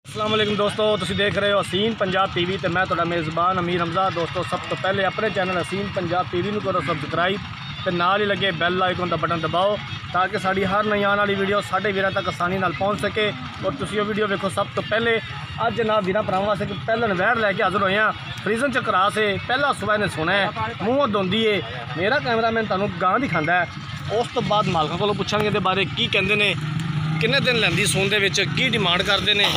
अस्सलाम वालेकुम दोस्तों, तुसीं देख रहे हो हसीन पंजाब टीवी ते मैं तुहाडा मेज़बान अमीर हमजा। दोस्तों सब तो पहले अपने चैनल हसीन पंजाब टीवी नूं करो सबसक्राइब ते नाल ही लगे बैल आइकन का बटन दबाओ ताकि साड़ी हर नई आने वाली वीडियो साढ़े वीरां तक आसानी नाल पहुँच सके और तुसीं वीडियो वेखो सब तो पहले। अज जनाब वीरां भरावां वास्ते पहला वैड़ लैके हाज़र होए हैं। फ्रीजन च करा से पहला सुबह ने सुना है, मूँह धोंदी है। मेरा कैमरामैन तुहानूं गां दिखांदा है, उस तो बाद मालकां कोलों पुछांगे इहदे बारे की कहंदे ने, किन्ने दिन लैंदी सून दे विच, की डिमांड करते हैं।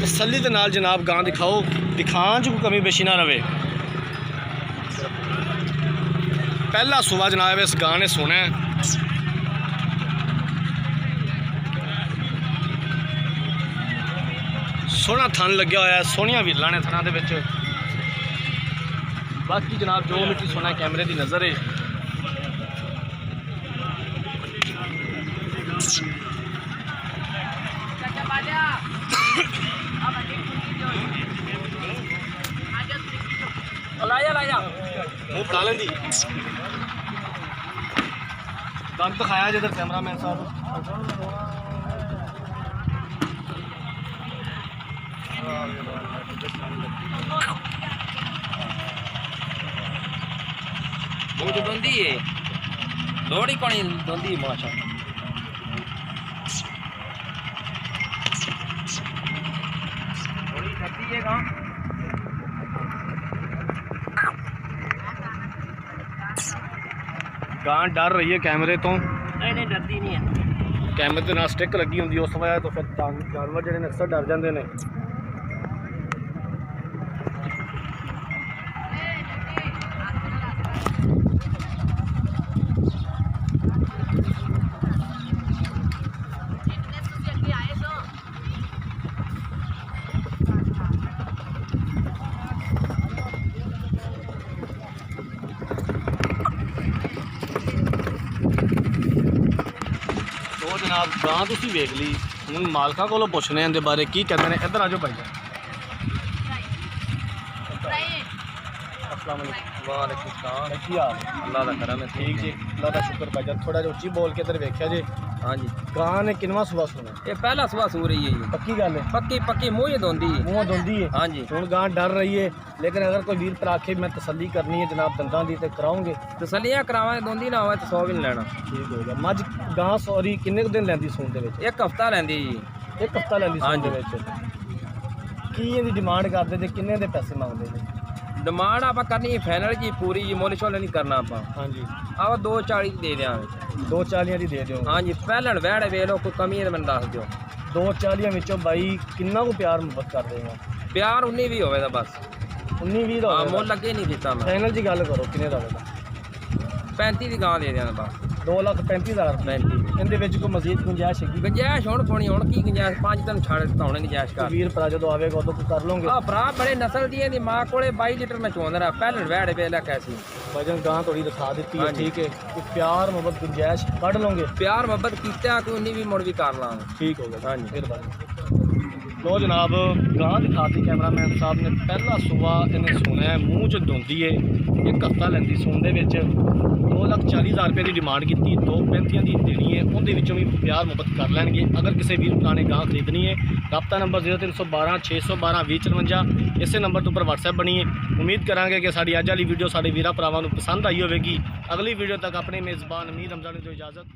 तसल्ली दे नाल जनाब गां दिखाओ, दिखाण च कोई कमी बेशी ना रहे। पहला सुबह जनाब इस गां ने सुना है। सोहना थन लग्या होया, सोहनियां विरलां ने थनां दे विच। बाकी जनाब जो मिट्टी सुना कैमरे की नज़र है। मुँह बना लेंदी दंद तो खाया जिधर कैमरामैन साहब। मुँह तो धोंदी है, थोड़ी पानी धोंदी है माशा। थोड़ी धरती है गाँव गां डर रही है कैमरे तो। नहीं डरती नहीं है। कैमरे के नाल स्टिक लगी होंगी, उस वजह तो फिर जानवर जो अक्सर डर जाते हैं। जनाब गां तुसीं वेख ली, हुण मालकां कोलों पुछने इहदे बारे की कहते हैं। इधर आ जाओ भाई। अस्सलाम वालेकुम। की हाल? अल्लाह का करम है। ठीक जी, अल्लाह का शुक्र भाई। थोड़ा जिहा उच्ची बोल के इधर वेख्या जी। हाँ जी, गां ने किनवा सुबह सुना? ये पहला सुबह सू रही है। पक्की गल है? पक्की मुँह धोंदी है। मुँह धोंदी है। हाँ जी, हुण गां डर रही है, लेकिन अगर कोई वीर भरा आखे मैं तसल्ली करनी है जनाब दंदां दी, ते कराओगे? तसलियां करावांगे, धोंदी ना होवे तो 100 भी नहीं लेना। ठीक हो गया। मज गां सॉरी किन्ने दिन लैंदी सून दे विच? एक हफ्ता लेंदी जी। एक हफ्ता लैंदी सून दे विच। की इहदी डिमांड करदे जे, किन्ने दे पैसे मंगदे ने? डिमांड आप करनी फाइनल जी, पूरी जी, मुल शोल नहीं करना आप। हाँ जी, आप 240 दे देंगे। 240 की दे दो। हाँ जी, पहले वैड़ वे लो, कोई कमी है तो मैं दस दो। 240 विचों भाई किन्ना को प्यार मुहब्बत कर देगा? प्यार 19 भी होवे बस। 19-20 हाँ, का मुल लगे नहीं दिता मैं। फाइनल जी गल करो किन्ने दा होगा? 35 की गां दे देना बस। 2,35,000। 35 इहदे विच कोई मजीद गुंजाइश हैगी? गुंजाइश होनी पौनी, हुण की गुंजाइश? 5 दिन छाड़ दिता होने गुंजाइश कर। वीर भरा जो आवेगा उदों कोई कर लोगे? हाँ भरा बड़े नस्ल दी माँ को 22 लीटर में चोंद रहा। पहले वैड़ वेला कैसी वजन गां थोड़ी दिखा दी है। हाँ जी। ठीक है, कोई प्यार मुहब्बत गुंजाइश कढ़ लोगे? प्यार मोहब्बत किया कोई नहीं भी मुड़ भी कर लांगे। ठीक हो गया। हाँ जी, मेहरबानी। लो जनाब गां दिखाती कैमरामैन साहब ने। पहला सुबह इन्हें सुना है, मूँह च धोंदी है। एक हफ्ता लैंदी सून दे विच। 2,40,000 रुपये की डिमांड की, 2,35 की देनी है। उनके विचों भी प्यार मुहब्बत कर लैणगे। अगर किसी वीर भरा ने गां खरीदनी है, रब्ता नंबर 0312 612 2054 इस नंबर तो पर व्हाट्सएप बनी है। उम्मीद करांगे कि साड़ी अज वाली वीडियो साडे वीरां भरावां नूं पसंद आई होगी। अगली वीडियो तक अपने मेज़बान अमीर हमजा नूं जो इजाज़त।